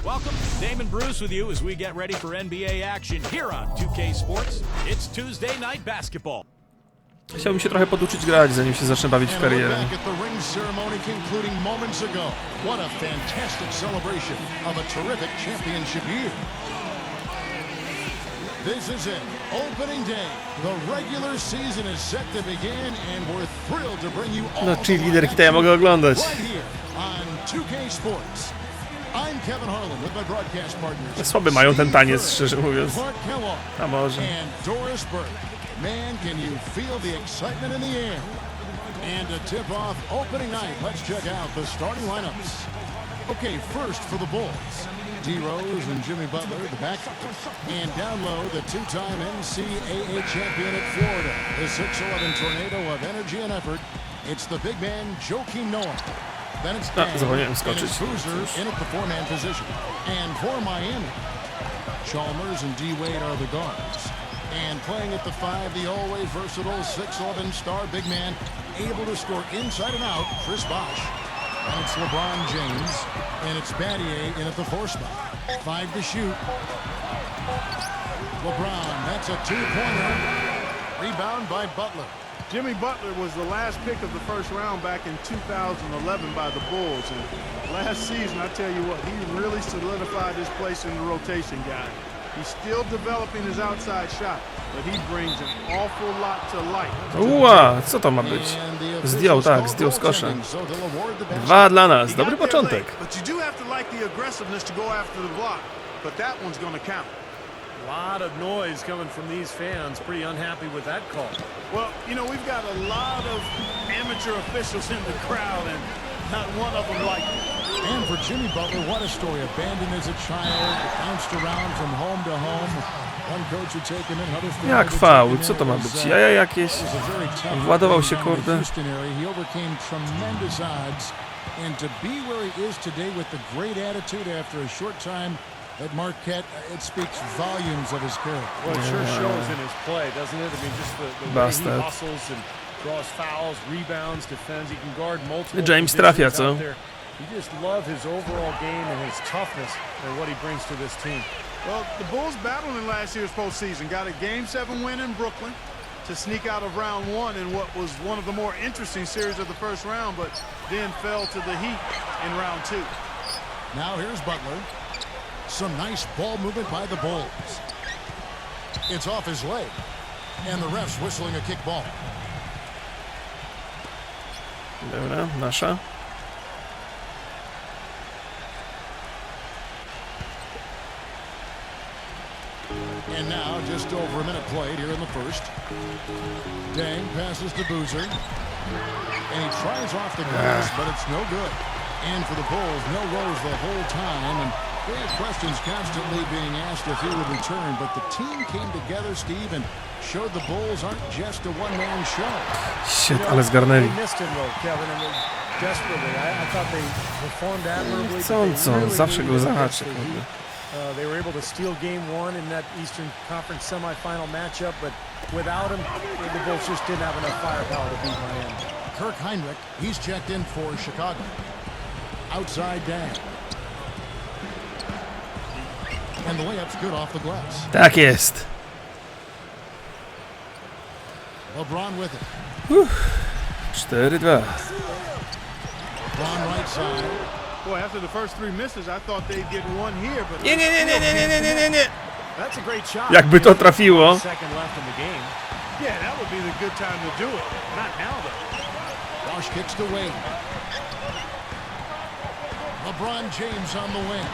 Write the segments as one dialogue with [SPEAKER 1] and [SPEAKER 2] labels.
[SPEAKER 1] Welcome, Dame and Bruce with you as we get ready for NBA action here on 2K Sports. It's Tuesday night basketball.
[SPEAKER 2] Chciałbym się trochę poduczyć grać, zanim się zacznę bawić w karierę.
[SPEAKER 3] This is it, opening day. The regular season is set to begin and we're thrilled to bring you all
[SPEAKER 2] No, czyli liderki to ja mogę oglądać.
[SPEAKER 3] right here on 2K Sports. I'm Kevin Harlan with my broadcast partners.
[SPEAKER 2] Słaby mają ten taniec, szczerze mówiąc. A może.
[SPEAKER 3] And Doris Burke. Man, can you feel the excitement in the air? And to tip off opening night, let's check out the starting lineups. Okay, first for the Bulls. D. Rose and Jimmy Butler at the back. And down low, the two-time NCAA champion at Florida. The 6'11" tornado of energy and effort. It's the big man, Joakim Noah. Then it's
[SPEAKER 2] zapomniałem skoczyć.
[SPEAKER 3] Boozer in at the four-man position. And for Miami, Chalmers and D. Wade are the guards. And playing at the 5, the always versatile 6'11" star big man, able to score inside and out, Chris Bosh. And it's LeBron James, and it's Battier in at the 4 spot. 5 to shoot. LeBron, that's a two-pointer. Rebound by Butler.
[SPEAKER 4] Jimmy Butler was the last pick of the first round back in 2011 by the Bulls. And last season, I tell you what, he really solidified his place in the rotation, guys. He's still developing his outside shot, but he brings an awful lot to light.
[SPEAKER 2] Uła, co to ma być? Zdjął, tak, zdjął z kosza. 2 dla nas, dobry początek.
[SPEAKER 4] But you do have to like the aggressiveness to go after the block, but that one's going to count.
[SPEAKER 1] A lot of noise coming from these fans. Pretty unhappy with that call.
[SPEAKER 4] Well, you know, we've got a lot of amateur officials in the crowd, and not one of them like it.
[SPEAKER 3] And for Jimmy Butler, what a story. Abandoned as a child, bounced around from home to home. One coach would take him in, another from
[SPEAKER 2] Jak faul, co to ma być? Jaja jakieś? Władował się, kurde.
[SPEAKER 3] He overcame tremendous odds, and to be where he is today with the great attitude after a short time at Marquette, it speaks volumes of his character.
[SPEAKER 1] Well, it sure shows in his play, doesn't it? I mean, just the way he hustles and draws fouls, rebounds, defends. He can guard multiple
[SPEAKER 2] James trafia, co?
[SPEAKER 1] You just love his overall game and his toughness and what he brings to this team.
[SPEAKER 4] Well, the Bulls battled in last year's postseason. Got a Game 7 win in Brooklyn to sneak out of round 1 in what was one of the more interesting series of the first round, but then fell to the Heat in round 2.
[SPEAKER 3] Now here's Butler. Some nice ball movement by the Bulls. It's off his leg, and the ref's whistling a kick ball.
[SPEAKER 2] Dobra, nasza.
[SPEAKER 3] And now, just over a minute played here in the first. Dang passes to Boozer. And he tries off the glass, but it's no good. And for the Bulls, no Rose the whole time. And they had questions constantly being asked if he would return. But the team came together, Steve, and showed the Bulls aren't just a one-man show.
[SPEAKER 2] Shit, ale zgarnęli. Co? Zawsze go zahaczy.
[SPEAKER 1] They were able to steal game 1 in that Eastern Conference semifinal matchup, but without him, the Bulls just didn't have enough firepower to beat Miami.
[SPEAKER 3] Kirk Heinrich, he's checked in for Chicago. Outside down. And the layup's good off the glass.
[SPEAKER 2] Tak jest.
[SPEAKER 3] LeBron with it.
[SPEAKER 2] 4-2.
[SPEAKER 3] LeBron right side.
[SPEAKER 4] Boy, after the first 3 misses, I thought they'd get one here, but
[SPEAKER 2] Nie.
[SPEAKER 1] That's a great shot.
[SPEAKER 2] Jakby to trafiło.
[SPEAKER 1] Second left in the game.
[SPEAKER 4] yeah, that would be the good time to do it. Not now, though.
[SPEAKER 3] Bosh kicks to Wade. LeBron James on the wing.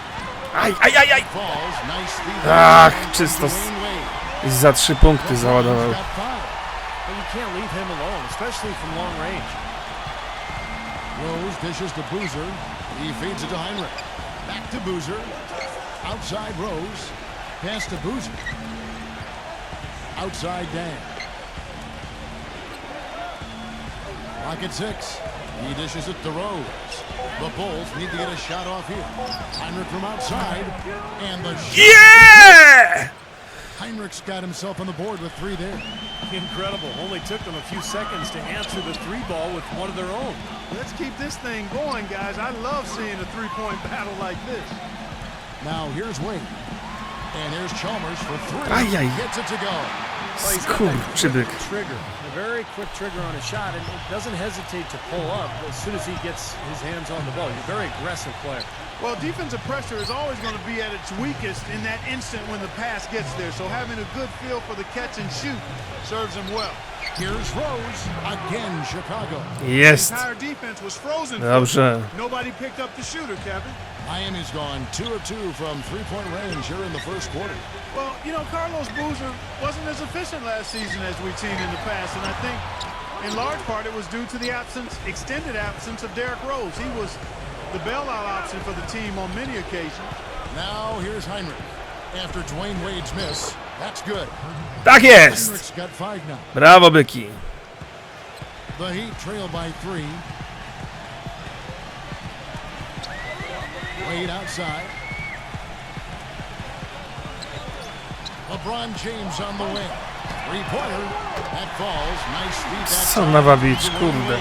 [SPEAKER 2] Aj.
[SPEAKER 3] Falls, nice speed.
[SPEAKER 2] Ach, czysto. Za 3 punkty załadował.
[SPEAKER 1] But you can't leave him alone, especially from long range.
[SPEAKER 3] Rose dishes to Boozer. He feeds it to Heinrich. Back to Boozer. Outside Rose. Pass to Boozer. Outside Dan. Lock at 6. He dishes it to Rose. The Bulls need to get a shot off here. Heinrich from outside. And the shot.
[SPEAKER 2] Yeah!
[SPEAKER 3] Heinrich's got himself on the board with 3 there.
[SPEAKER 1] Incredible. Only took them a few seconds to answer the 3 ball with one of their own.
[SPEAKER 4] Let's keep this thing going, guys. I love seeing a three-point battle like this.
[SPEAKER 3] Now here's Wade. And here's Chalmers for three.
[SPEAKER 2] Ajaj.
[SPEAKER 3] Gets it to go.
[SPEAKER 2] Skurczybyk.
[SPEAKER 1] Trigger, a very quick trigger on a shot, and it doesn't hesitate to pull up as soon as he gets his hands on the ball. He's a very aggressive player.
[SPEAKER 4] Well, defensive pressure is always going to be at its weakest in that instant when the pass gets there. So having a good feel for the catch and shoot serves him well.
[SPEAKER 3] Here's Rose. Again, Chicago.
[SPEAKER 2] Jest.
[SPEAKER 4] The entire defense was frozen.
[SPEAKER 2] Dobrze.
[SPEAKER 4] Nobody picked up the shooter, Kevin.
[SPEAKER 3] Miami's gone 2 of 2 from three-point range here in the first quarter.
[SPEAKER 4] Well, you know, Carlos Boozer wasn't as efficient last season as we've seen in the past, and I think in large part it was due to the extended absence of Derrick Rose. He was the bailout option for the team on many occasions.
[SPEAKER 3] Now here's Heinrich. After Dwayne Wade's miss, that's good.
[SPEAKER 2] Tak jest.
[SPEAKER 3] Heinrich's got 5 now.
[SPEAKER 2] Brawo, byki.
[SPEAKER 3] The Heat trail by 3. Wade outside. LeBron James on the wing. Three-pointer. That falls. Nice feed that
[SPEAKER 2] Co
[SPEAKER 3] time.
[SPEAKER 2] nawabić, kurde.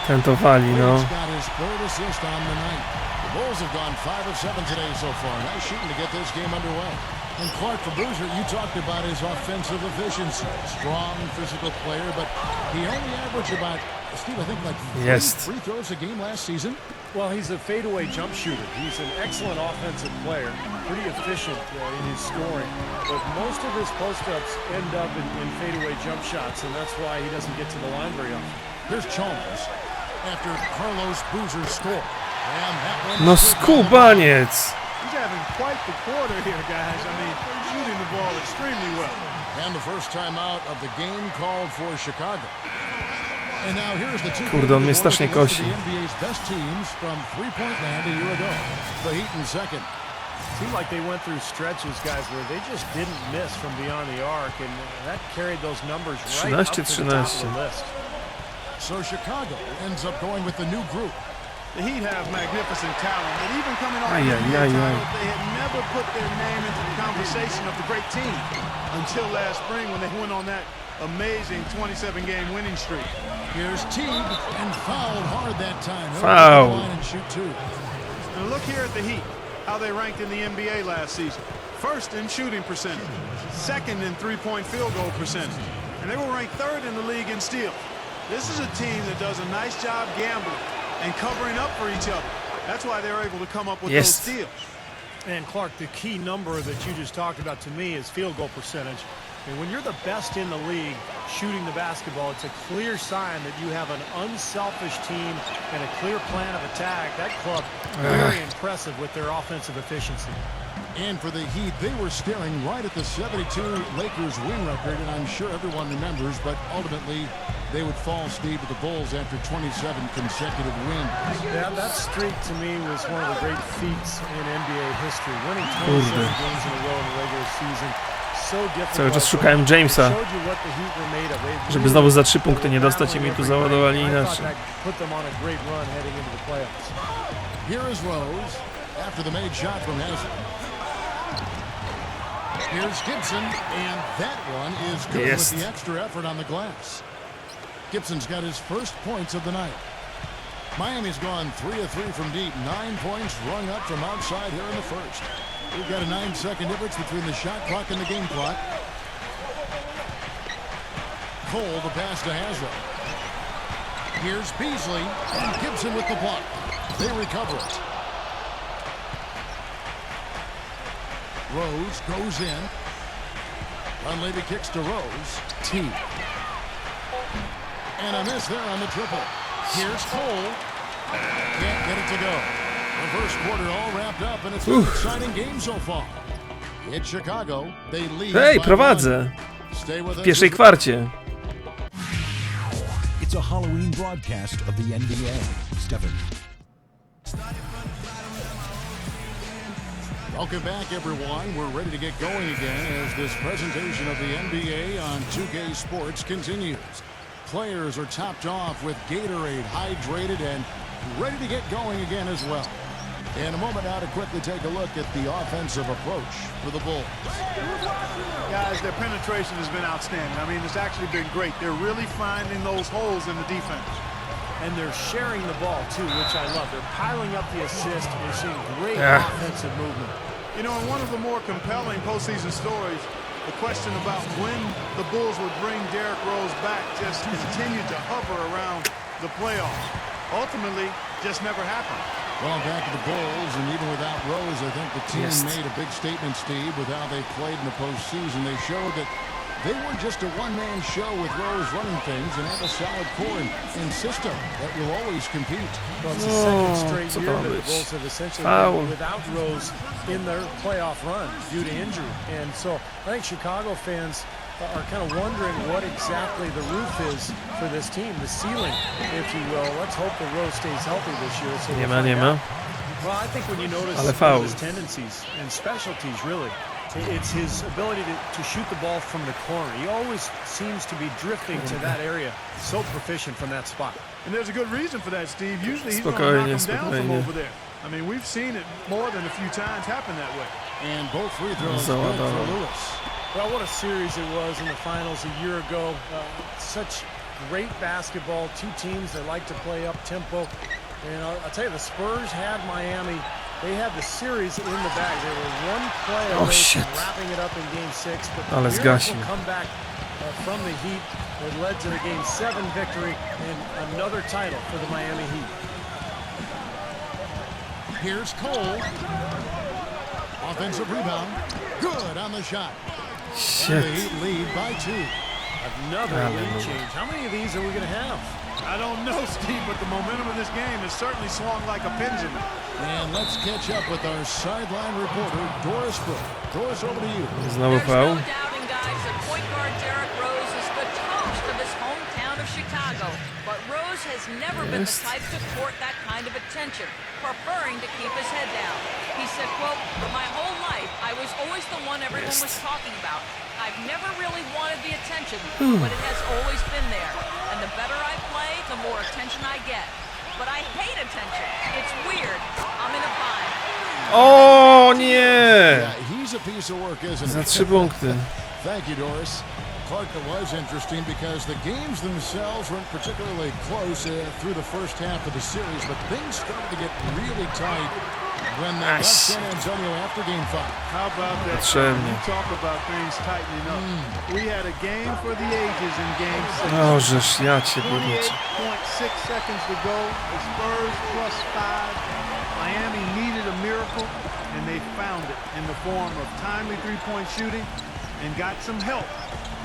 [SPEAKER 2] Ten to wali, no.
[SPEAKER 3] Wade's got his 3rd assist on the night. The Bulls have gone 5 of 7 today so far. Nice shooting to get this game underway. And Clark, for Boozer, you talked about his offensive efficiency. Strong, physical player, but he only averaged about, Steve, I think like 3 free throws a game last season.
[SPEAKER 1] Well, he's a fadeaway jump shooter. He's an excellent offensive player, pretty efficient in his scoring. But most of his post-ups end up in fadeaway jump shots, and that's why he doesn't get to the line very often.
[SPEAKER 3] Here's Chalmers after Carlos Boozer's score. And that one
[SPEAKER 2] No
[SPEAKER 3] is good.
[SPEAKER 2] skubaniec.
[SPEAKER 4] He's having quite the quarter here, guys. I mean, shooting the ball extremely well.
[SPEAKER 3] And the first time out of the game called for Chicago. And now here's the two
[SPEAKER 2] Kurde, on mnie strasznie kosi.
[SPEAKER 3] The NBA's best teams from three-point land a year ago. The Heat in second.
[SPEAKER 1] Seemed like they went through stretches, guys, where they just didn't miss from beyond the arc, and that carried those numbers right up to the top of the list.
[SPEAKER 3] So Chicago ends up going with the new group.
[SPEAKER 4] The Heat have magnificent talent, but even coming off the
[SPEAKER 2] Ay,
[SPEAKER 4] NBA
[SPEAKER 2] ay,
[SPEAKER 4] title,
[SPEAKER 2] ay.
[SPEAKER 4] they had never put their name into the conversation of the great team until last spring when they went on that amazing 27-game winning streak.
[SPEAKER 3] Here's Teague, and fouled hard that time. He'll
[SPEAKER 2] Foul.
[SPEAKER 3] go to the line and shoot 2.
[SPEAKER 4] And look here at the Heat, how they ranked in the NBA last season. First in shooting percentage, second in three-point field goal percentage, and they were ranked 3rd in the league in steals. This is a team that does a nice job gambling and covering up for each other. That's why they're able to come up with those steals.
[SPEAKER 1] And Clark, the key number that you just talked about to me is field goal percentage. And when you're the best in the league shooting the basketball, it's a clear sign that you have an unselfish team and a clear plan of attack. That club, very impressive with their offensive efficiency.
[SPEAKER 3] And for the Heat, they were staring right at the 72 Lakers win record, and I'm sure everyone remembers, but ultimately they would fall, Steve, to the Bulls after 27 consecutive wins.
[SPEAKER 1] Yeah, that streak to me was one of the great feats in NBA history. Winning 27 games in a row in the regular season. So difficult.
[SPEAKER 2] Cały czas szukałem Jamesa,
[SPEAKER 1] Showed you what the Heat were made of. They
[SPEAKER 2] żeby znowu za 3 punkty nie dostać i mi tu załadowali
[SPEAKER 1] I thought
[SPEAKER 2] inaczej.
[SPEAKER 1] that put them on a great run heading into the playoffs.
[SPEAKER 3] Here is Rose after the made shot from Hazard. Here's Gibson, and that one is good with the extra effort on the glass. Gibson's got his first points of the night. Miami's gone 3 of 3 from deep. 9 points rung up from outside here in the first. We've got a 9-second difference between the shot clock and the game clock. Cole, the pass to Hazard. Here's Beasley, and Gibson with the block. They recover it. Rose goes in. Dunleavy kicks to Rose. T. And a miss there on the triple. Here's Cole. Can't get it to go. The first quarter all wrapped up, and it's been an exciting game so far. It's Chicago. They lead.
[SPEAKER 2] Hej, prowadzę w pierwszej kwarcie.
[SPEAKER 5] It's a Halloween broadcast of the NBA. Stephen.
[SPEAKER 3] Welcome back, everyone. We're ready to get going again as this presentation of the NBA on 2K Sports continues. Players are topped off with Gatorade, hydrated, and ready to get going again as well. In a moment now to quickly take a look at the offensive approach for the Bulls.
[SPEAKER 4] Guys, their penetration has been outstanding. I mean, it's actually been great. They're really finding those holes in the defense.
[SPEAKER 1] and they're sharing the ball too, which I love. They're piling up the assist. We're seeing great offensive movement.
[SPEAKER 4] You know, in one of the more compelling postseason stories, the question about when the Bulls would bring Derrick Rose back just continued to hover around the playoffs. Ultimately, just never happened.
[SPEAKER 3] Well, back to the Bulls, and even without Rose, I think the team made a big statement, Steve, with how they played in the postseason. They showed that they were just a one-man show with Rose running things and have a solid core and system that will always compete.
[SPEAKER 1] Well, it's the second straight year that the Bulls have essentially been without Rose in their playoff run due to injury. And so I think Chicago fans are kind of wondering what exactly the roof is for this team, the ceiling, if you will. Let's hope that Rose stays healthy this year. So well, I think when you notice his tendencies and specialties, really, it's his ability to shoot the ball from the corner. He always seems to be drifting to that area. So proficient from that spot.
[SPEAKER 4] And there's a good reason for that, Steve. Usually he's going to knock him down from over there. I mean, we've seen it more than a few times happen that way.
[SPEAKER 3] And both free throws good for Lewis.
[SPEAKER 1] Well, what a series it was in the finals a year ago. Such great basketball. Two teams that like to play up-tempo. And I'll tell you, the Spurs had Miami. They had the series in the bag. They were one play away from wrapping it up in Game 6. But the miracle comeback from the Heat that led to the Game 7 victory and another title for the Miami Heat.
[SPEAKER 3] Here's Cole. Offensive rebound. Good on the shot.
[SPEAKER 2] Shit.
[SPEAKER 3] The Heat lead by 2.
[SPEAKER 1] Another lead change. How many of these are we going to have?
[SPEAKER 4] I don't know, Steve, but the momentum of this game has certainly swung like a pendulum.
[SPEAKER 3] And let's catch up with our sideline reporter, Doris Brooke. Doris, over to you.
[SPEAKER 2] Znowu foul.
[SPEAKER 6] There's no doubting, guys, that point guard Derrick Rose is the toast of his hometown of Chicago. But Rose has never been the type to court that kind of attention, preferring to keep his head down. He said, quote, "My whole life, I was always the one everyone was talking about. I've never really wanted the attention, but it has always been there. And the better I play, the more attention I get. But I hate attention. It's weird. I'm in a bind."
[SPEAKER 2] O nie!
[SPEAKER 3] Yeah, he's a piece of work, isn't
[SPEAKER 2] Za
[SPEAKER 3] he?
[SPEAKER 2] 3 punkty.
[SPEAKER 3] Thank you, Doris. Clark, it was interesting because the games themselves weren't particularly close through the first half of the series, but things started to get really tight when they left San Antonio after Game 5.
[SPEAKER 4] How about that? You talk about things tightening up. We had a game for the ages in Game 6.
[SPEAKER 2] O, żeż ja cię pierniczę.
[SPEAKER 4] 28.6 seconds to go. The Spurs +5. Miami needed a miracle, and they found it in the form of timely three-point shooting and got some help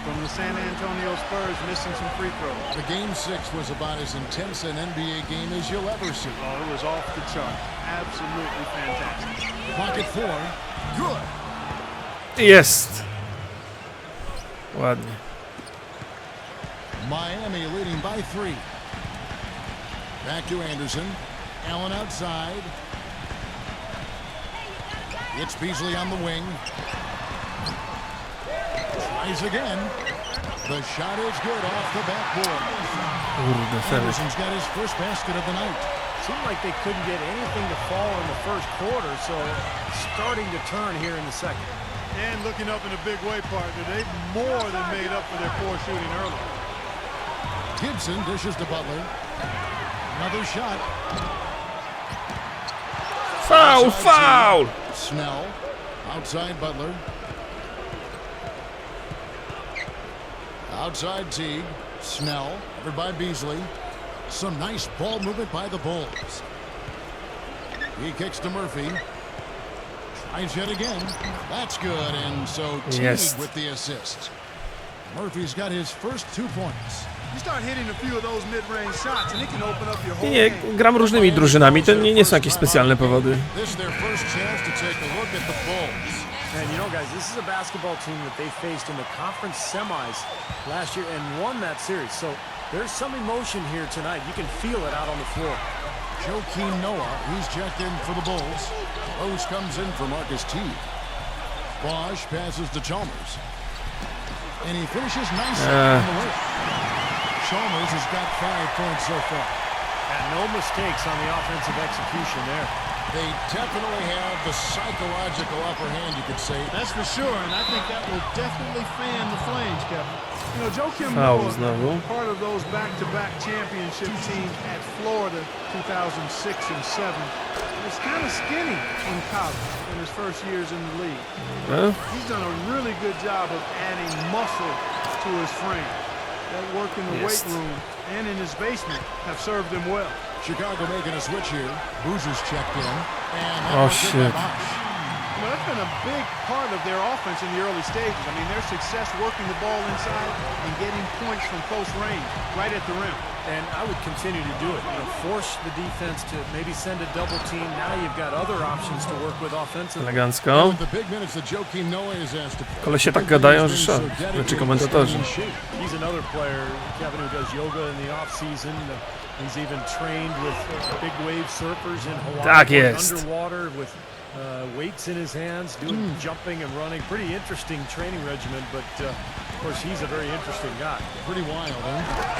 [SPEAKER 4] from the San Antonio Spurs missing some free throws.
[SPEAKER 3] The Game 6 was about as intense an NBA game as you'll ever see.
[SPEAKER 4] Oh, it was off the chart. Absolutely fantastic.
[SPEAKER 3] Pocket 4. Good.
[SPEAKER 2] Jest. Ładnie.
[SPEAKER 3] Miami leading by 3. Back to Anderson. Allen outside. It's Beasley on the wing. Tries again. The shot is good off the backboard. Anderson's got his first basket of the night.
[SPEAKER 1] Seemed like they couldn't get anything to fall in the first quarter, so starting to turn here in the second.
[SPEAKER 4] And looking up in a big way, partner, they've more than made up for their poor shooting earlier.
[SPEAKER 3] Gibson dishes to Butler. Another shot.
[SPEAKER 2] Foul, foul!
[SPEAKER 3] Snell. Outside Butler. Outside Teague. Snell. Covered by Beasley. Some nice ball movement by the Bulls. He kicks to Murphy. Tries yet again. That's good. And so Teague with the assist. Murphy's got his first 2 points.
[SPEAKER 4] You start hitting a few of those mid-range shots and it can open up your whole
[SPEAKER 2] Nie, gram różnymi drużynami, to nie są jakieś specjalne powody.
[SPEAKER 3] This is their first chance to take a look at the Bulls.
[SPEAKER 1] And you know, guys, this is a basketball team that they faced in the conference semis last year and won that series. So there's some emotion here tonight. You can feel it out on the floor.
[SPEAKER 3] Joakim Noah, he's checked in for the Bulls. Rose comes in for Marcus Teague. Bosch passes to Chalmers. And he finishes nicely on the way. Chalmers has got 5 points so far.
[SPEAKER 1] And no mistakes on the offensive execution there.
[SPEAKER 3] They definitely have the psychological upper hand, you could say.
[SPEAKER 4] That's for sure, and I think that will definitely fan the flames, Kevin. You know, Joe Kim
[SPEAKER 2] Foul
[SPEAKER 4] Noah,
[SPEAKER 2] znowu.
[SPEAKER 4] part of those back-to-back championship teams at Florida 2006 and 7. Was kind of skinny in college in his first years in the league. He's done a really good job of adding muscle to his frame. That work in the weight room and in his basement have served him well.
[SPEAKER 3] Chicago making a switch here. Boozer's checked in. And
[SPEAKER 2] Oh, shit.
[SPEAKER 4] You know, that's been a big part of their offense in the early stages. I mean, their success working the ball inside and getting points from close range, right at the rim.
[SPEAKER 1] And I would continue to do it. You know, force the defense to maybe send a double team. Now you've got other options to work with offensively.
[SPEAKER 2] Elegancko.
[SPEAKER 3] The big minutes that Joe Kim Noah is asked to play.
[SPEAKER 2] Kolesie tak gadają, że szok. Znaczy komentatorzy.
[SPEAKER 1] He's another player, Kevin, who does yoga in the off-season. He's even trained with big wave surfers in Hawaii.
[SPEAKER 2] Tak jest.
[SPEAKER 1] Underwater with weights in his hands, doing jumping and running. Pretty interesting training regimen, but of course he's a very interesting guy.
[SPEAKER 3] Pretty wild, huh?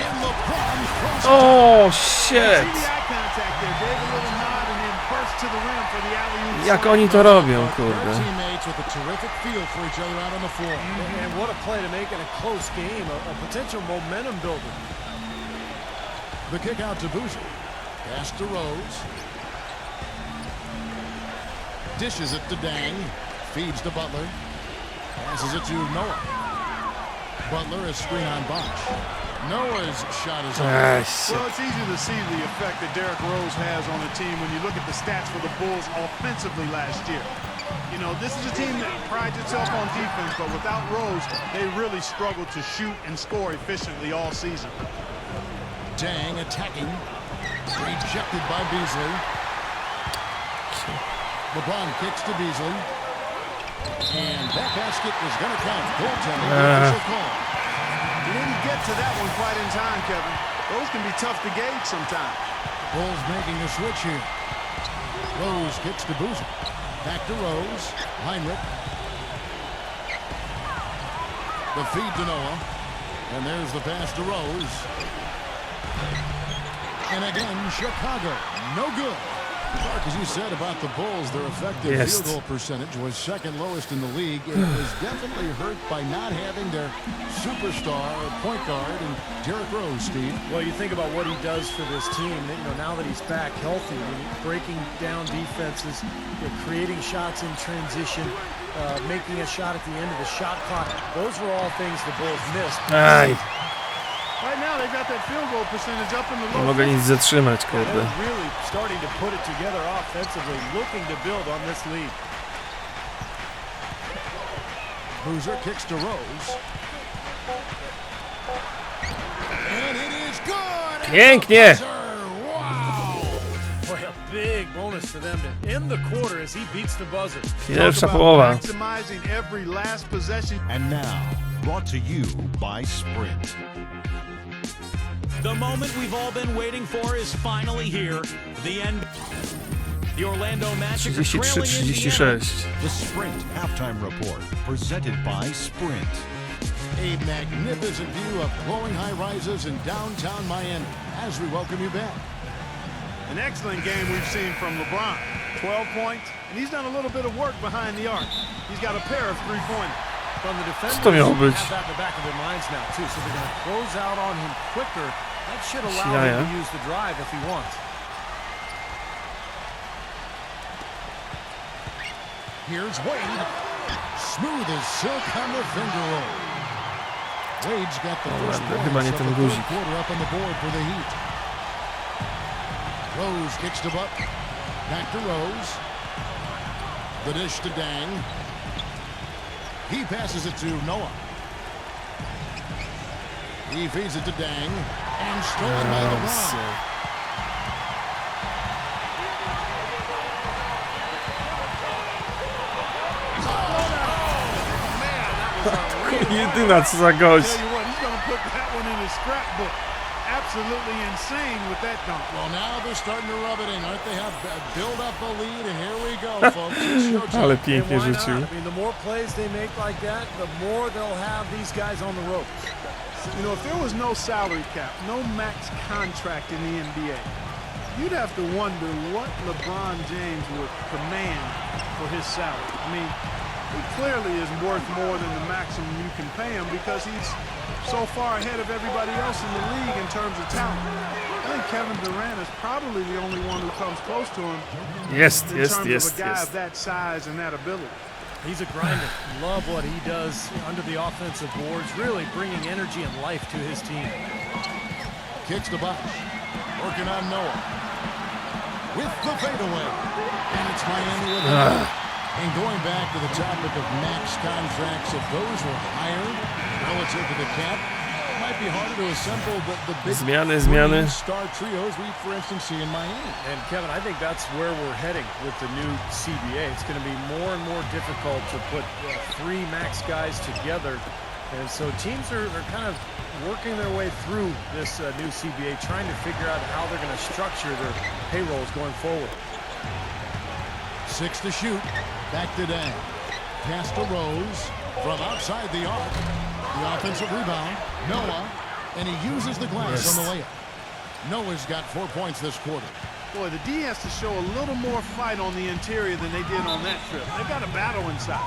[SPEAKER 3] And LeBron crosses.
[SPEAKER 2] Oh,
[SPEAKER 4] See
[SPEAKER 2] shit!
[SPEAKER 4] the eye contact there, gave a little nod and then burst to the rim for the alley-oop.
[SPEAKER 2] Jak oni to robią,
[SPEAKER 3] Their
[SPEAKER 2] kurde.
[SPEAKER 3] teammates with a terrific feel for each other out on the floor.
[SPEAKER 1] And what a play to make in a close game, a potential momentum builder.
[SPEAKER 3] The kick out to Boozer. Pass to Rose. Dishes it to Dang. Feeds to Butler. Passes it to Noah. Butler is screen on Bosch. Noah's shot is over.
[SPEAKER 4] Well, it's easy to see the effect that Derrick Rose has on the team when you look at the stats for the Bulls offensively last year. You know, this is a team that prides itself on defense, but without Rose, they really struggle to shoot and score efficiently all season.
[SPEAKER 3] Dang attacking. Rejected by Beasley. LeBron kicks to Beasley. And that basket was going to count. Goaltending. Official call.
[SPEAKER 4] He didn't get to that one quite in time, Kevin. Those can be tough to gauge sometimes.
[SPEAKER 3] Bulls making a switch here. Rose kicks to Boozer. Back to Rose. Heinrich. The feed to Noah. And there's the pass to Rose. And again, Chicago. No good. Mark, as you said about the Bulls, their effective field goal percentage was second lowest in the league. It was definitely hurt by not having their superstar point guard and Derrick Rose, Steve.
[SPEAKER 1] Well, you think about what he does for this team. You know, now that he's back healthy, breaking down defenses, creating shots in transition, making a shot at the end of the shot clock. Those were all things the Bulls missed.
[SPEAKER 4] Right now, they've got that field goal percentage up in the
[SPEAKER 2] Nie
[SPEAKER 4] low.
[SPEAKER 2] mogę nic zatrzymać, kurde.
[SPEAKER 4] They're really starting to put it together offensively, looking to build on this lead.
[SPEAKER 3] Boozer kicks to Rose. And it is good.
[SPEAKER 2] Pięknie!
[SPEAKER 3] Wow.
[SPEAKER 1] Boy, a big bonus for them to end the quarter as he beats the buzzer.
[SPEAKER 2] Pierwsza połowa.
[SPEAKER 4] Maximizing every last possession.
[SPEAKER 5] And now, brought to you by Sprint.
[SPEAKER 7] The moment we've all been waiting for is finally here. The end. The Orlando Magic are trailing Indiana.
[SPEAKER 2] 33-36.
[SPEAKER 5] The Sprint Halftime Report, presented by Sprint.
[SPEAKER 3] A magnificent view of glowing high-rises in downtown Miami as we welcome you back.
[SPEAKER 4] An excellent game we've seen from LeBron. 12 points, and he's done a little bit of work behind the arc. He's got a pair of three-pointers.
[SPEAKER 1] From the defenders,
[SPEAKER 2] Co to miało być?
[SPEAKER 1] have that in the back of their minds now, too, so they're going to close out on him quicker. That should allow him to use the drive if he wants.
[SPEAKER 3] Here's Wade. Smooth as silk on the finger roll. Wade's got the first
[SPEAKER 2] chyba nie
[SPEAKER 3] points
[SPEAKER 2] ten
[SPEAKER 3] of the
[SPEAKER 2] guzik.
[SPEAKER 3] third quarter up on the board for the Heat. Rose kicks to Buck. Back to Rose. The dish to Dang. He passes it to Noah. He feeds it to Dang. And stolen by LeBron.
[SPEAKER 2] Jedyna co za gość.
[SPEAKER 4] Tell you what, he's going to put that one in his scrapbook. Absolutely insane with that dunk.
[SPEAKER 3] Well, now they're starting to rub it in, aren't they? Have build up a lead, and here we go, folks. It's showtime.
[SPEAKER 2] Ale
[SPEAKER 1] And
[SPEAKER 2] pięknie
[SPEAKER 1] why not?
[SPEAKER 2] rzucił.
[SPEAKER 1] I mean, the more plays they make like that, the more they'll have these guys on the ropes.
[SPEAKER 4] You know, if there was no salary cap, no max contract in the NBA, You'd have to wonder what LeBron James would command for his salary. I mean, he clearly is worth more than the maximum you can pay him because he's so far ahead of everybody else in the league in terms of talent. I think Kevin Durant is probably the only one who comes close to him in terms of a guy of that size and that ability.
[SPEAKER 1] He's a grinder. Love what he does under the offensive boards, really bringing energy and life to his team.
[SPEAKER 3] Kicks the box. Working on Noah. With the fadeaway. And it's Miami with it. And going back to the topic of max contracts, if those were higher relative to the cap, it might be harder to assemble the big
[SPEAKER 2] Zmiany.
[SPEAKER 3] star trios we, for instance, see in Miami.
[SPEAKER 1] And Kevin, I think that's where we're heading with the new CBA. It's going to be more and more difficult to put three max guys together. And so teams are kind of working their way through this new CBA, trying to figure out how they're going to structure their payrolls going forward.
[SPEAKER 3] 6 to shoot. Back to Dan. Pass to Rose from outside the arc. The offensive rebound. Noah. And he uses the glass on the layup. Noah's got 4 points this quarter.
[SPEAKER 4] Boy, the D has to show a little more fight on the interior than they did on that trip. They've got a battle inside.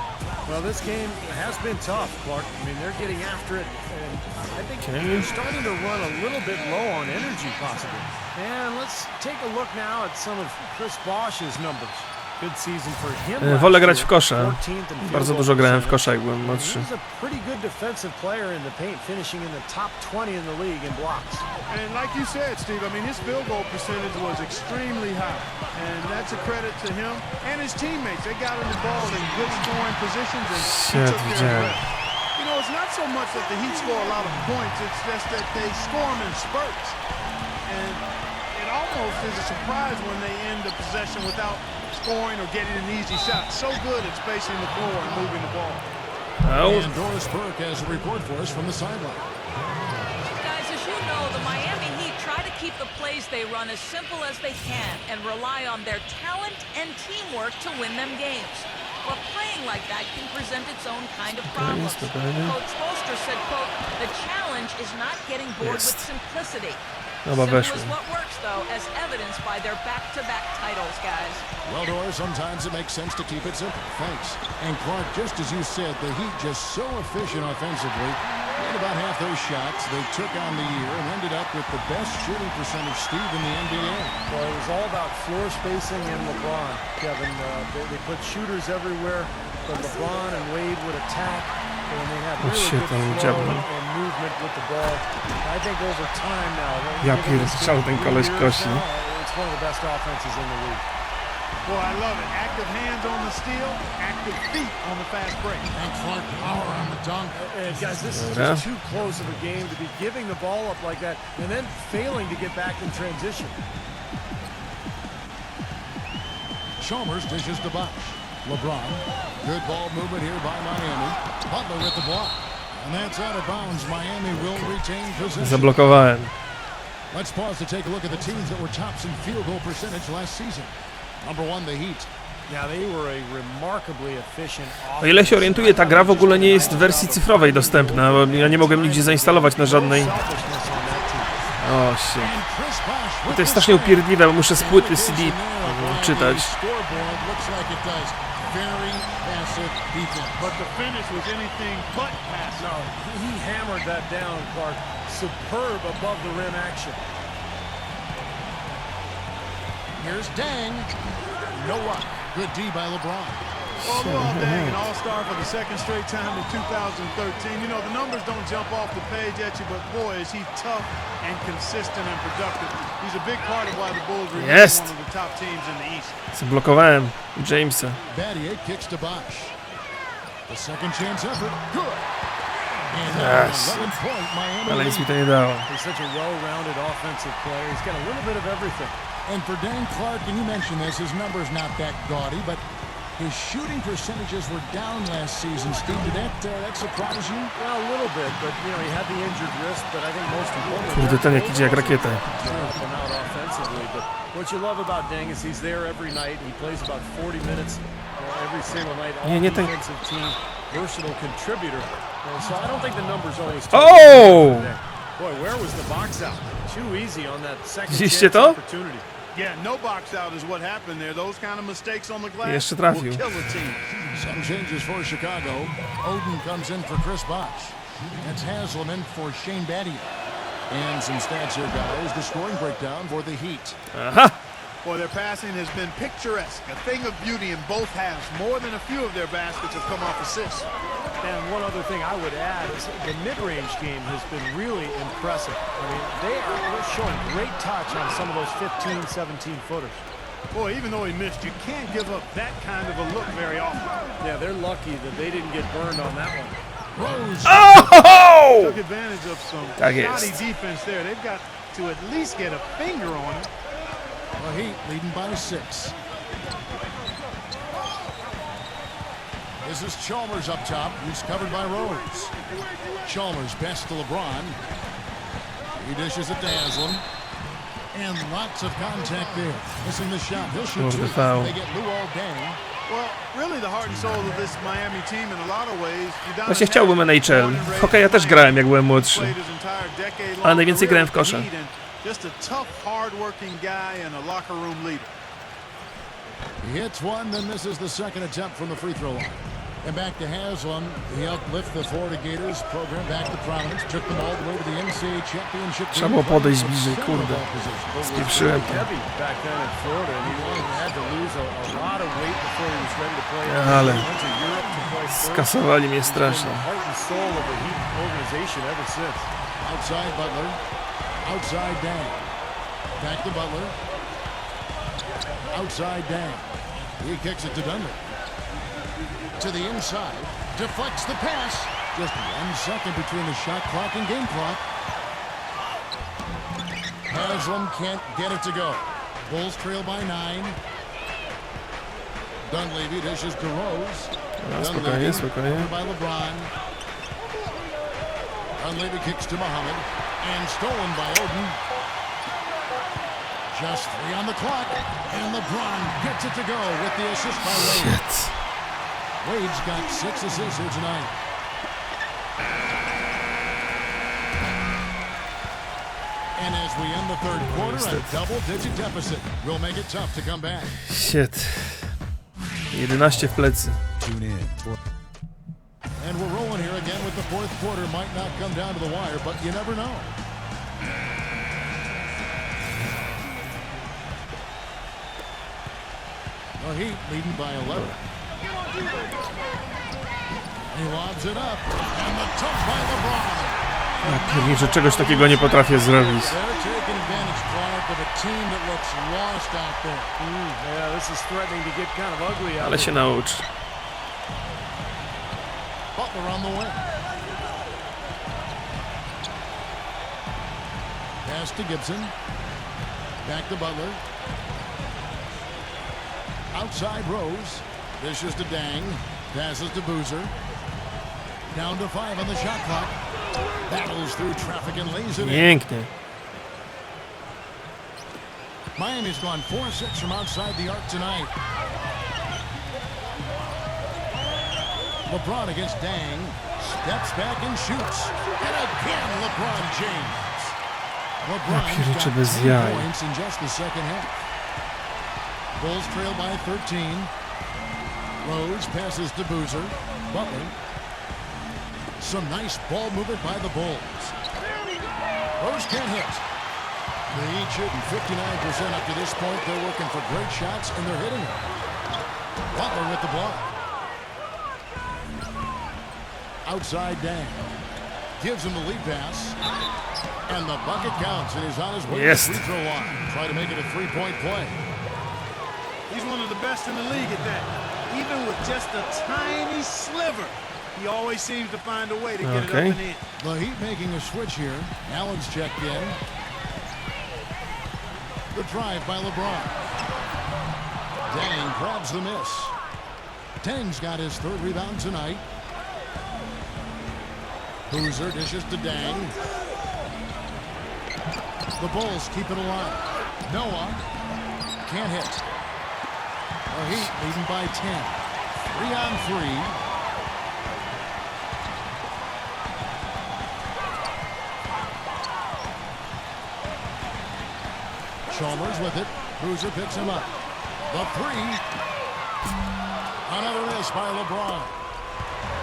[SPEAKER 1] Well, this game has been tough, Clark. I mean, they're getting after it, and I think they're starting to run a little bit low on energy, possibly. And let's take a look now at some of Chris Bosh's numbers. Good season for him.
[SPEAKER 2] Wolę grać w kosza. Bardzo dużo grałem w kosza, jak byłem młodszy.
[SPEAKER 1] He's a pretty good defensive player in the paint, finishing in the top 20 in the league in blocks.
[SPEAKER 4] And like you said, Steve, I mean, his field goal percentage was extremely high. And that's a credit to him and his teammates. They got him the ball in good scoring positions and he took care of it. You know, it's not so much that the Heat score a lot of points, it's just that they score them in spurts. And it almost is a surprise when they end the possession without scoring or getting an easy shot. So good at spacing the floor and moving the ball.
[SPEAKER 3] And Doris Burke has a report for us from the sideline.
[SPEAKER 6] Guys, as you know, the Miami Heat try to keep the plays they run as simple as they can and rely on their talent and teamwork to win them games. But playing like that can present its own kind of problems. Coach Foster said, quote, "The challenge is not getting bored with simplicity." Simple is what works, though, as evidenced by their back-to-back titles, guys.
[SPEAKER 3] Well, Doris, sometimes it makes sense to keep it simple. Thanks. And Clark, just as you said, the Heat just so efficient offensively. And about half those shots they took on the year and ended up with the best shooting percentage, Steve, in the NBA.
[SPEAKER 1] Well, it was all about floor spacing and LeBron, Kevin. They put shooters everywhere, but LeBron and Wade would attack, and they had really good flow and movement with the ball. I think over time now,
[SPEAKER 2] ja pierdział ten koleś kosi.
[SPEAKER 1] It's one of the best offenses in the league.
[SPEAKER 4] Boy, I love it. Active hands on the steal, active feet on the fast break.
[SPEAKER 3] And Clark power on the dunk.
[SPEAKER 1] And guys, this is just too close of a game to be giving the ball up like that and then failing to get back in transition.
[SPEAKER 3] Chalmers dishes the box. LeBron. Good ball movement here by Miami. Butler with the block. And that's out of bounds. Miami will retain possession.
[SPEAKER 2] Zablokowałem.
[SPEAKER 3] Let's pause to take a look at the teams that were tops in field goal percentage last season. Number 1, the Heat.
[SPEAKER 2] O ile się orientuję, ta gra w ogóle nie jest w wersji cyfrowej dostępna, bo ja nie mogłem nigdzie zainstalować na żadnej... O się. To jest strasznie upierdliwe, bo muszę z płyty CD czytać.
[SPEAKER 3] Here's Dang. Noah. Good D by LeBron.
[SPEAKER 4] Well, Luol Deng, an all-star for the second straight time in 2013. You know, the numbers don't jump off the page at you, but boy, is he tough and consistent and productive. He's a big part of why the Bulls are one of the top teams in the East.
[SPEAKER 2] Zablokowałem Jamesa.
[SPEAKER 3] Battier kicks to Bosh. The second chance effort. Good.
[SPEAKER 2] Ale nic mi to nie dało.
[SPEAKER 1] He's such a well-rounded offensive player. He's got a little bit of everything.
[SPEAKER 3] And for Dan Clark, and you mentioned this, his number's not that gaudy, but his shooting percentages were down last season. Steve, did that surprise you?
[SPEAKER 1] Well, a little bit, but you know he had the injured wrist. But I think most importantly,
[SPEAKER 2] kurde, ten jak idzie jak rakieta.
[SPEAKER 1] Out offensively, but what you love about Deng is he's there every night. He plays about 40 minutes every single night. All defensive team, versatile contributor. So I don't think the numbers always.
[SPEAKER 2] Oh!
[SPEAKER 1] Boy, where was the box out? Too easy on that second
[SPEAKER 2] Widzieliście
[SPEAKER 1] chance
[SPEAKER 2] to?
[SPEAKER 1] opportunity.
[SPEAKER 4] Yeah, no box out is what happened there. Those kind of mistakes on the glass
[SPEAKER 2] Jeszcze
[SPEAKER 4] will
[SPEAKER 2] trafił.
[SPEAKER 4] kill a team.
[SPEAKER 3] Some changes for Chicago. Oden comes in for Chris Bosh. That's Haslam in for Shane Battier. And some stats here, guys. The scoring breakdown for the Heat.
[SPEAKER 2] Aha!
[SPEAKER 4] Boy, their passing has been picturesque, a thing of beauty in both halves. More than a few of their baskets have come off assists.
[SPEAKER 1] And one other thing I would add is the mid-range game has been really impressive. I mean, they are showing great touch on some of those 15, 17-footers.
[SPEAKER 4] Boy, even though he missed, you can't give up that kind of a look very often.
[SPEAKER 1] Yeah, they're lucky that they didn't get burned on that one.
[SPEAKER 3] Rose.
[SPEAKER 2] Oh!
[SPEAKER 4] Took advantage of some
[SPEAKER 2] Tak
[SPEAKER 4] shoddy
[SPEAKER 2] jest.
[SPEAKER 4] defense there. They've got to at least get a finger on it.
[SPEAKER 3] The Heat leading by 6. This is Chalmers up top. He's covered by Rose. Chalmers best to LeBron. He dishes it to Haslam. And lots of contact there. Missing the shot. He'll shoot
[SPEAKER 2] Kurde,
[SPEAKER 3] 2.
[SPEAKER 2] foul.
[SPEAKER 3] They get Luol Deng.
[SPEAKER 4] Well, really the heart and soul of this Miami team in a lot of ways.
[SPEAKER 2] Właśnie chciałbym NHL. W hokeja też grałem, jak byłem młodszy. Ale najwięcej grałem w kosza.
[SPEAKER 4] Just a tough, hard-working guy and a locker room leader.
[SPEAKER 3] He hits one, then misses the second attempt from the free throw line. And back to Haslam. He helped lift the Florida Gators program back to prominence. Took them all the way to the NCAA championship.
[SPEAKER 2] Trzeba było podejść bliżej, kurde. Spieprzyłem to.
[SPEAKER 1] Heavy back then in Florida, and he had to lose a lot of weight before he was ready to play.
[SPEAKER 2] Ale
[SPEAKER 1] He went to Europe to play first.
[SPEAKER 2] skasowali mnie
[SPEAKER 1] He's been
[SPEAKER 2] strasznie.
[SPEAKER 1] the heart and soul of the Heat organization ever since.
[SPEAKER 3] Outside Butler. Outside Dang. Back to Butler. Outside Dang. He kicks it to Dunlap. To the inside. Deflects the pass. Just 1 second between the shot clock and game clock. Haslam can't get it to go. Bulls trail by 9. Dunleavy dishes to Rose.
[SPEAKER 2] Spokojnie, spokojnie.
[SPEAKER 3] By LeBron. Dunleavy kicks to Muhammad. And stolen by Oden. Just 3 on the clock. And LeBron gets it to go with the assist by Wade.
[SPEAKER 2] Shit.
[SPEAKER 3] Wade's got 6 assists here tonight. And as we end the third quarter, a double-digit deficit will make it tough to come back.
[SPEAKER 2] Shit. 11 w plecy.
[SPEAKER 5] Tune in.
[SPEAKER 3] And we're rolling here again with the fourth quarter. Might not come down to the wire, but you never know. The Heat leading by 11. He lobs it up. And the touch by LeBron.
[SPEAKER 2] Ja pierniczę, czegoś takiego nie potrafię zrobić.
[SPEAKER 3] They're taking advantage, Clark, of a team that looks lost out there.
[SPEAKER 1] Yeah, this is threatening to get kind of ugly out
[SPEAKER 2] Ale się naucz.
[SPEAKER 3] Butler on the wing. Pass to Gibson. Back to Butler. Outside Rose. Dishes to Dang. Passes to Boozer. Down to 5 on the shot clock. Battles through traffic and lays it in.
[SPEAKER 2] Pięknie.
[SPEAKER 3] Miami's gone 4-6 from outside the arc tonight. LeBron against Dang. Steps back and shoots. And again, LeBron James. LeBron's got 10 points in just the second half. Bulls trail by 13. Rose passes to Boozer. Butler. Some nice ball movement by the Bulls. Rose can't hit. The Heat shooting 59% up to this point. They're working for great shots, and they're hitting them. Butler with the block. Outside Dang. Gives him the lead pass. And the bucket counts, and he's on his way to the free throw line. Try to make it a three-point play.
[SPEAKER 4] He's one of the best in the league at that. Even with just a tiny sliver, he always seems to find a way to get it up and in.
[SPEAKER 3] The Heat making a switch here. Allen's checked in. The drive by LeBron. Dang grabs the miss. Dang's got his third rebound tonight. Boozer dishes to Dang. The Bulls keep it alive. Noah can't hit. The Heat leading by 10. 3-on-3. Chalmers with it. Boozer picks him up. The three. Another miss by LeBron.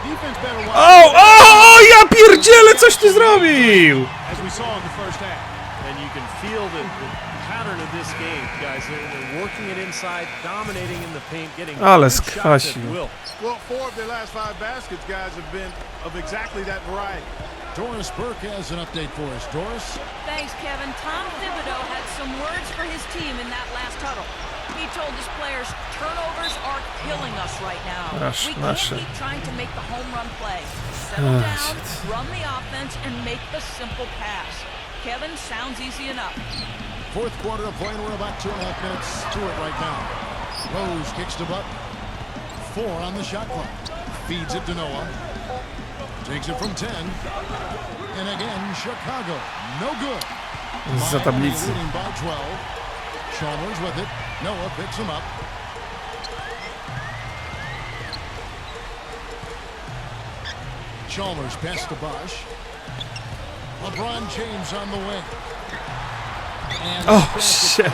[SPEAKER 3] Defense better watch.
[SPEAKER 2] O, ja pierdzielę, coś ty zrobił!
[SPEAKER 1] As we saw in the first half, and you can feel the pattern of this game, guys. They're working it inside, dominating in the paint, getting
[SPEAKER 2] Ale
[SPEAKER 1] good shots at
[SPEAKER 2] skwasił.
[SPEAKER 1] will.
[SPEAKER 4] Well, 4 of their last 5 baskets, guys, have been of exactly that variety.
[SPEAKER 3] Doris Burke has an update for us. Doris?
[SPEAKER 6] Thanks, Kevin. Tom Thibodeau had some words for his team in that last huddle. He told his players, turnovers are killing us right now. We can't keep trying to make the home run play. Settle down, run the offense, and make the simple pass. Kevin, sounds easy enough.
[SPEAKER 3] Fourth quarter of play, and we're about 2.5 minutes through it right now. Rose kicks to Button. 4 on the shot clock. Feeds it to Noah. Takes it from 10. And again, Chicago. No good.
[SPEAKER 2] Za tablicy.
[SPEAKER 3] Leading by 12. Chalmers with it. Noah picks him up. Chalmers pass to Bosch. LeBron James on the wing.
[SPEAKER 2] Oh, shit.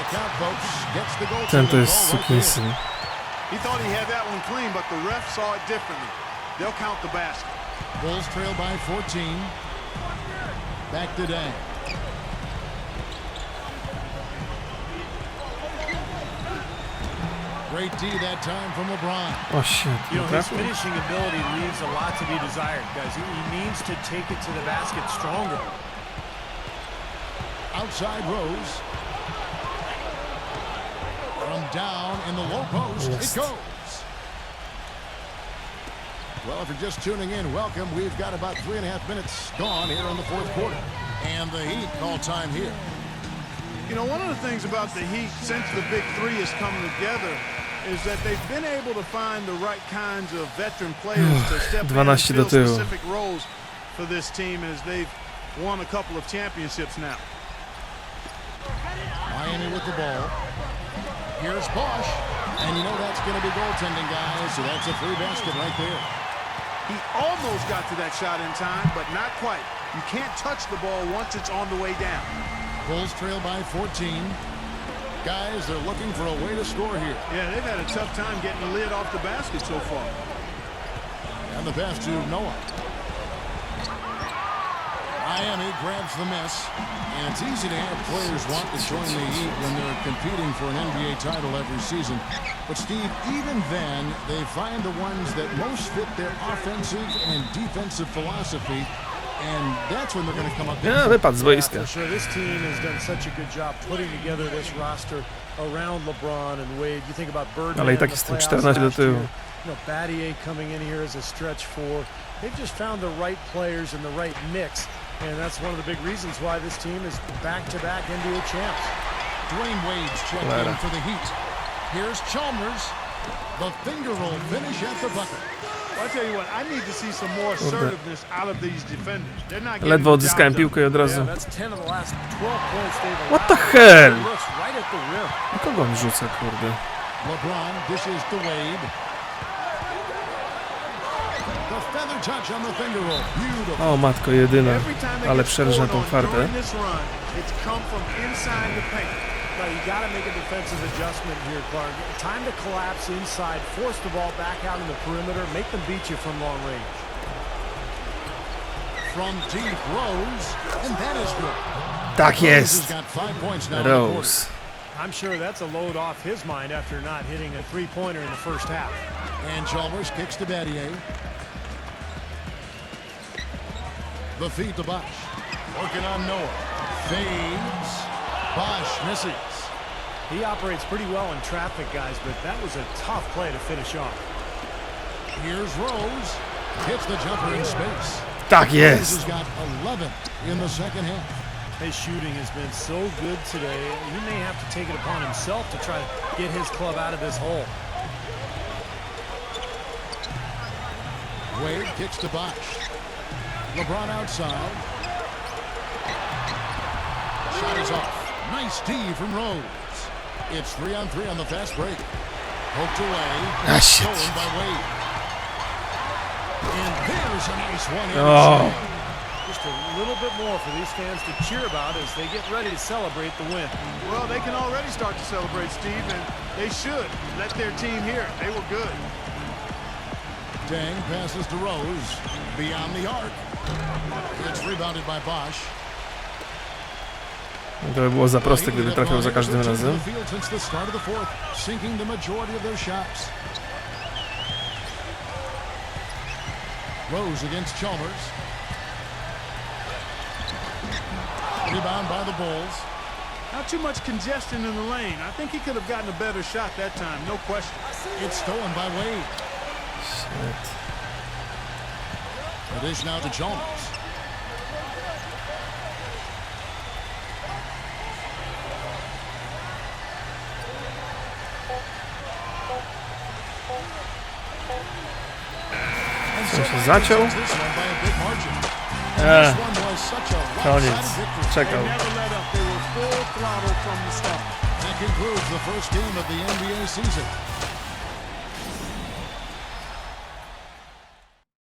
[SPEAKER 2] Ten to jest sukinsyn.
[SPEAKER 4] He thought he had that one clean, but the ref saw it differently. They'll count the basket.
[SPEAKER 3] Bulls trail by 14. Back to Dang. Great D that time from LeBron.
[SPEAKER 2] O shit.
[SPEAKER 1] You know, his finishing ability leaves a lot to be desired, guys. He needs to take it to the basket stronger.
[SPEAKER 3] Outside Rose. From down in the low post, it goes. Well, if you're just tuning in, welcome. We've got about 3.5 minutes gone here in the fourth quarter. And the Heat call time here.
[SPEAKER 4] You know, one of the things about the Heat since the Big Three has come together is that they've been able to find the right kinds of veteran players to step in and fill specific roles for this team as they've won a couple of championships now.
[SPEAKER 3] Miami with the ball. Here's Bosch. And you know that's going to be goaltending, guys. So that's a free basket right there.
[SPEAKER 4] He almost got to that shot in time, but not quite. You can't touch the ball once it's on the way down.
[SPEAKER 3] Bulls trail by 14. Guys, they're looking for a way to score here.
[SPEAKER 4] Yeah, they've had a tough time getting the lid off the basket so far.
[SPEAKER 3] And the pass to Noah. Miami grabs the miss. And it's easy to have players want to join the Heat when they're competing for an NBA title every season. But Steve, even then, they find the ones that most fit their offensive and defensive philosophy. And that's when they're going to come up.
[SPEAKER 2] Ja, wypadł z boiska.
[SPEAKER 1] Sure, this team has done such a good job putting together this roster around LeBron and Wade. You think about Birdman.
[SPEAKER 2] Ale i tak jest 14 do tyłu.
[SPEAKER 1] You know, Battier coming in here as a stretch four. They've just found the right players and the right mix, and that's one of the big reasons why this team is back-to-back NBA champs.
[SPEAKER 3] Dwayne Wade's checked in for the Heat. Here's Chalmers. The finger roll finish at the bucket.
[SPEAKER 4] Well, I tell you what, I need to see some more assertiveness out of these defenders. They're not getting
[SPEAKER 2] Ledwo odzyskałem piłkę i od razu.
[SPEAKER 1] What
[SPEAKER 2] the hell?
[SPEAKER 1] Right at the rim.
[SPEAKER 2] Kogo on rzuca, kurde?
[SPEAKER 3] LeBron dishes to Wade. The feather touch on the finger roll. Beautiful.
[SPEAKER 2] O matko jedyna, ale przerżnę tą fartę.
[SPEAKER 1] But you got to make a defensive adjustment here, Clark. Time to collapse inside, force the ball back out in the perimeter, make them beat you from long range.
[SPEAKER 3] From deep, Rose, and that is good.
[SPEAKER 2] Tak jest.
[SPEAKER 3] Got 5 points now.
[SPEAKER 2] Rose.
[SPEAKER 1] I'm sure that's a load off his mind after not hitting a three-pointer in the first half.
[SPEAKER 3] And Chalmers kicks to Battier. The feed to Bosch. Working on Noah. Fades. Bosch misses.
[SPEAKER 1] He operates pretty well in traffic, guys, but that was a tough play to finish off.
[SPEAKER 3] Here's Rose. Hits the jumper in space.
[SPEAKER 2] Tak jest.
[SPEAKER 3] Rose has got 11 in the second half.
[SPEAKER 1] His shooting has been so good today. He may have to take it upon himself to try to get his club out of this hole.
[SPEAKER 3] Wade kicks to Bosch. LeBron outside. Shot is off. Nice D from Rose. It's 3-on-3 on the fast break. Poked away. Stolen by Wade. And there's a nice one.
[SPEAKER 1] Just a little bit more for these fans to cheer about as they get ready to celebrate the win.
[SPEAKER 4] Well, they can already start to celebrate, Steve, and they should let their team hear it. They were good.
[SPEAKER 3] Dang passes to Rose. Beyond the arc. It's rebounded by Bosch.
[SPEAKER 2] To by było za proste, gdyby trafiał za każdym razem.
[SPEAKER 3] Rose against Chalmers. Rebound by the Bulls.
[SPEAKER 4] Not too much congestion in the lane. I think he could have gotten a better shot that time, no question.
[SPEAKER 3] It's stolen by Wade.
[SPEAKER 2] Shit.
[SPEAKER 3] It is now to Chalmers.
[SPEAKER 2] Co się zaciął? Koniec. Czekał.
[SPEAKER 3] That concludes the first game of the NBA season.